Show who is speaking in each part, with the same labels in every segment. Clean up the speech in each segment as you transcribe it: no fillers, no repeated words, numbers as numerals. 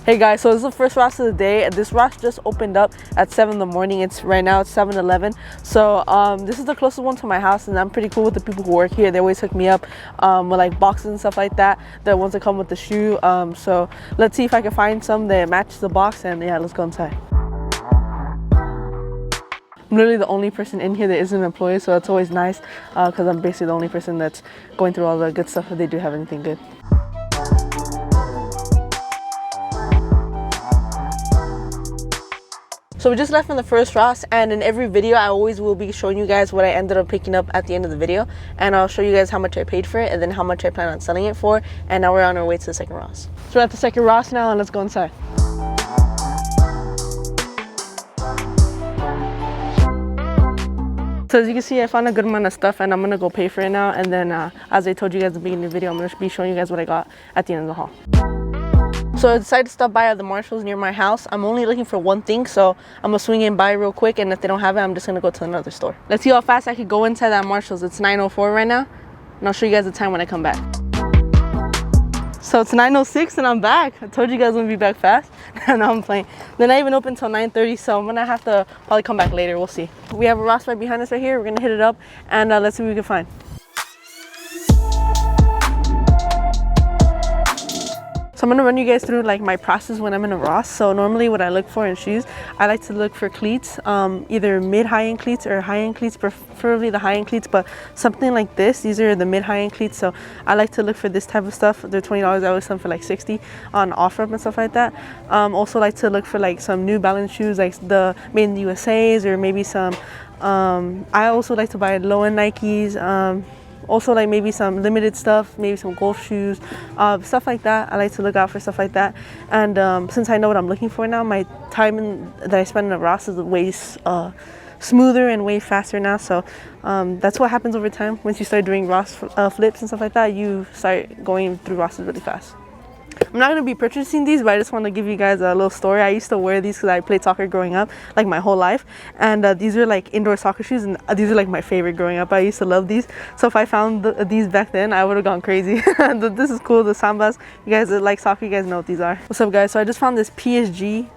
Speaker 1: Hey guys, so this is the first Ross of the day. This Ross just opened up at 7 in the morning. Right now it's 7:11. So this is the closest one to my house, and I'm pretty cool with the people who work here. They always hook me up with like boxes and stuff like that. The ones that come with the shoe. So let's see if I can find some that match the box, and yeah, let's go inside. I'm literally the only person in here that isn't an employee, so that's always nice because I'm basically the only person that's going through all the good stuff if they do have anything good. So we just left from the first Ross, and in every video I always will be showing you guys what I ended up picking up at the end of the video, and I'll show you guys how much I paid for it and then how much I plan on selling it for. And now we're on our way to the second Ross. So we're at the second Ross now, and let's go inside. So as you can see, I found a good amount of stuff, and I'm gonna go pay for it now, and then as I told you guys at the beginning of the video, I'm gonna be showing you guys what I got at the end of the haul. So I decided to stop by at the Marshalls near my house. I'm only looking for one thing, so I'm gonna swing in by real quick, and if they don't have it, I'm just gonna go to another store. Let's see how fast I could go inside that Marshalls. It's 9:04 right now, and I'll show you guys the time when I come back. So it's 9:06 and I'm back. I told you guys I'm gonna be back fast. Now I'm playing. They're not even open until 9:30, so I'm gonna have to probably come back later. We'll see. We have a Ross right behind us right here. We're gonna hit it up, and let's see what we can find. So I'm gonna run you guys through like my process when I'm in a Ross. So normally what I look for in shoes, I like to look for cleats, either mid-high-end cleats or high-end cleats, preferably the high-end cleats, but something like this. These are the mid-high-end cleats, so I like to look for this type of stuff. They're $20. I always sell them for like 60 on OfferUp and stuff like that. Also like to look for like some New Balance shoes, like the made in the USA's, or maybe some, I also like to buy low-end Nikes, also like maybe some limited stuff, maybe some golf shoes, stuff like that. I like to look out for stuff like that. And since I know what I'm looking for now, my time that I spend in a Ross is way smoother and way faster now. So that's what happens over time. Once you start doing Ross flips and stuff like that, you start going through Rosses really fast. I'm not going to be purchasing these, but I just want to give you guys a little story. I used to wear these because I played soccer growing up, like my whole life. And these are like indoor soccer shoes, and these are like my favorite growing up. I used to love these. So if I found these back then, I would have gone crazy. This is cool, the Sambas. You guys that like soccer, you guys know what these are. What's up, guys? So I just found this PSG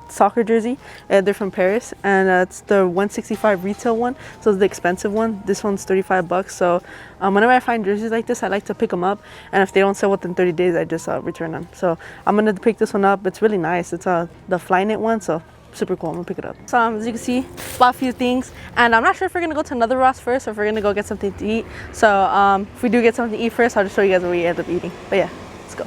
Speaker 1: soccer jersey. They're from Paris, and it's the 165 retail one, so it's the expensive one. This one's 35 bucks. So whenever I find jerseys like this, I like to pick them up, and if they don't sell within 30 days, I just return them. So I'm gonna pick this one up. It's really nice. It's the Flyknit one, so super cool. I'm gonna pick it up. So as you can see, bought a few things, and I'm not sure if we're gonna go to another Ross first or if we're gonna go get something to eat. So if we do get something to eat first, I'll just show you guys what we end up eating. But yeah, let's go.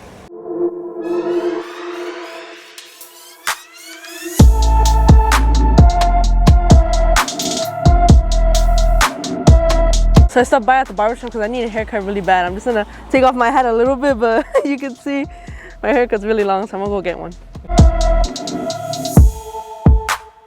Speaker 1: So I stopped by at the barbershop because I need a haircut really bad. I'm just gonna take off my hat a little bit, but you can see my haircut's really long, so I'm gonna go get one.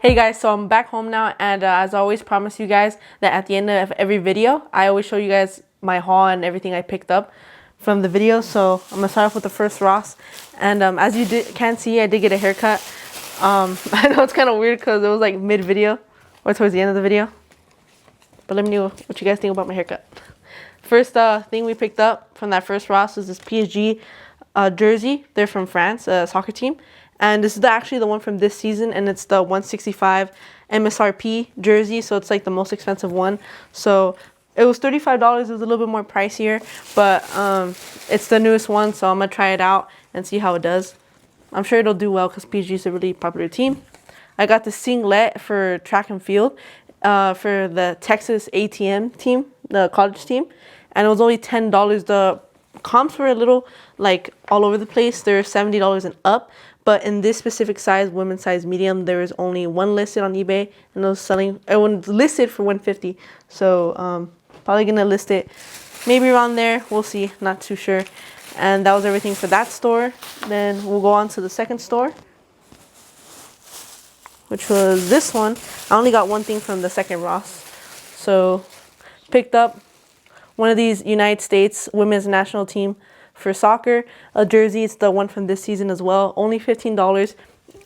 Speaker 1: Hey guys, so I'm back home now, and as I always promise you guys that at the end of every video, I always show you guys my haul and everything I picked up from the video. So I'm gonna start off with the first Ross, and as you can see, I did get a haircut. I know it's kind of weird because it was like mid-video or towards the end of the video. But let me know what you guys think about my haircut. First thing we picked up from that first Ross was this PSG jersey. They're from France, a soccer team. And this is actually the one from this season, and it's the 165 MSRP jersey, so it's like the most expensive one. So it was $35. It was a little bit more pricier, but it's the newest one, so I'm going to try it out and see how it does. I'm sure it'll do well because PSG is a really popular team. I got the singlet for track and field. For the Texas ATM team, the college team, and it was only $10. The comps were a little like all over the place. They're $70 and up, but in this specific size, women's size medium, there was only one listed on eBay, and it was listed for $150. So probably gonna list it maybe around there. We'll see, not too sure. And that was everything for that store. Then we'll go on to the second store, which was this one. I only got one thing from the second Ross. So picked up one of these United States women's national team for soccer, a jersey. It's the one from this season as well. Only $15,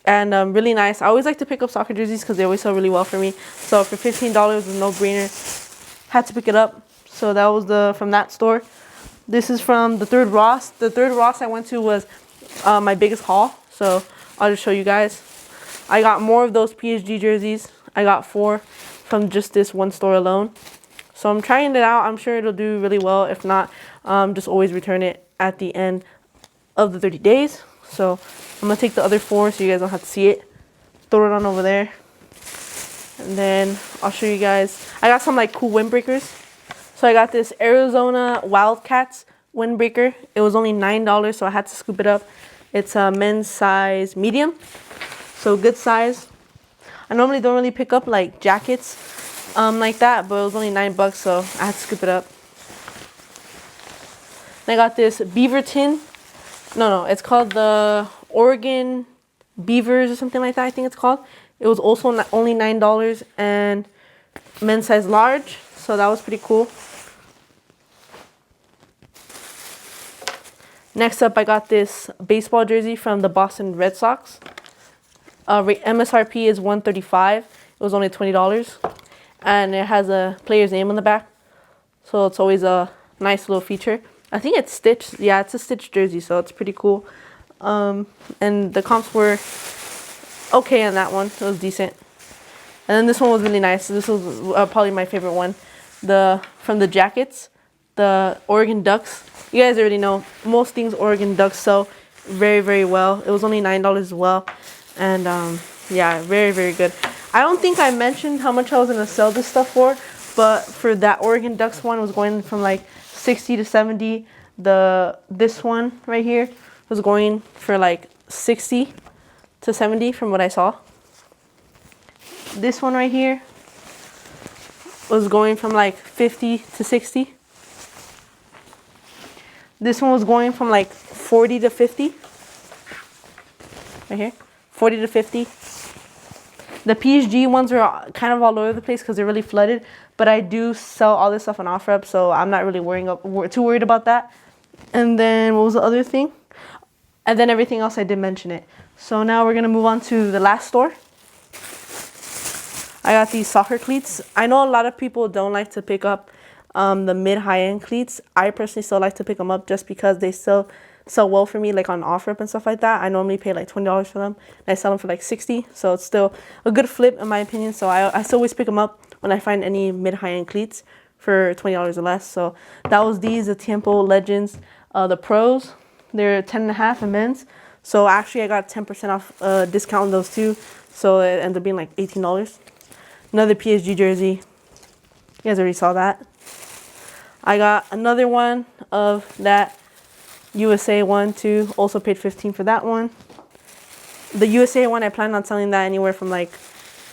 Speaker 1: and really nice. I always like to pick up soccer jerseys because they always sell really well for me. So for $15, it was a no-brainer. Had to pick it up. So that was from that store. This is from the third Ross. The third Ross I went to was my biggest haul. So I'll just show you guys. I got more of those PSG jerseys. I got 4 from just this one store alone. So I'm trying it out. I'm sure it'll do really well. If not, just always return it at the end of the 30 days. So I'm going to take the other 4 so you guys don't have to see it. Throw it on over there. And then I'll show you guys. I got some like cool windbreakers. So I got this Arizona Wildcats windbreaker. It was only $9, so I had to scoop it up. It's a men's size medium. So good size. I normally don't really pick up like jackets like that, but it was only $9, so I had to scoop it up. And I got this Beaverton. No, it's called the Oregon Beavers or something like that, I think it's called. It was also only $9 and men's size large, so that was pretty cool. Next up, I got this baseball jersey from the Boston Red Sox. MSRP is $135. It was only $20, and it has a player's name on the back, so it's always a nice little feature. I think it's stitched. Yeah, it's a stitched jersey, so it's pretty cool. And the comps were okay on that one. It was decent. And then this one was really nice. This was probably my favorite one. From the jackets, the Oregon Ducks. You guys already know most things Oregon Ducks sell very, very well. It was only $9 as well. And yeah, very, very good. I don't think I mentioned how much I was going to sell this stuff for, but for that Oregon Ducks one, it was going from like 60 to 70. This one right here was going for like 60 to 70 from what I saw. This one right here was going from like 50 to 60. This one was going from like 40 to 50. Right here. 40 to 50. The PSG ones are kind of all over the place because they're really flooded. But I do sell all this stuff on OfferUp, so I'm not really too worried about that. And then what was the other thing? And then everything else I did mention it. So now we're going to move on to the last store. I got these soccer cleats. I know a lot of people don't like to pick up the mid-high-end cleats. I personally still like to pick them up just because they still sell well for me, like on OfferUp and stuff like that. I normally pay like $20 for them, and I sell them for like $60. So it's still a good flip in my opinion. So I still always pick them up when I find any mid-high-end cleats for $20 or less. So that was these, the Tiempo Legends, the Pros. They're 10.5 in men's. So actually I got 10% off discount on those too. So it ended up being like $18. Another PSG jersey. You guys already saw that. I got another one of that USA one too. Also paid $15 for that one. The USA one, I plan on selling that anywhere from like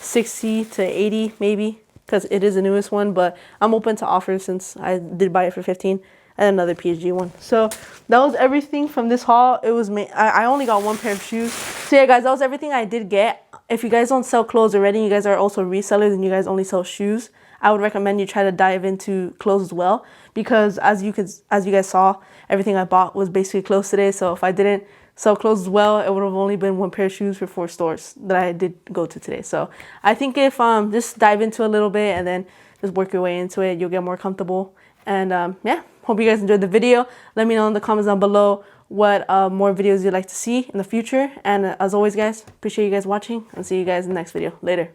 Speaker 1: 60 to 80 maybe, because it is the newest one, but I'm open to offers since I did buy it for $15. And another PSG one. So that was everything from this haul. It was I only got 1 pair of shoes. So yeah guys, that was everything I did get. If you guys don't sell clothes already, you guys are also resellers and you guys only sell shoes, I would recommend you try to dive into clothes as well, because as you guys saw, everything I bought was basically clothes today. So if I didn't sell clothes as well, it would have only been 1 pair of shoes for 4 stores that I did go to today. So I think if just dive into a little bit and then just work your way into it, you'll get more comfortable. And yeah, hope you guys enjoyed the video. Let me know in the comments down below what more videos you'd like to see in the future. And as always guys, appreciate you guys watching and see you guys in the next video. Later.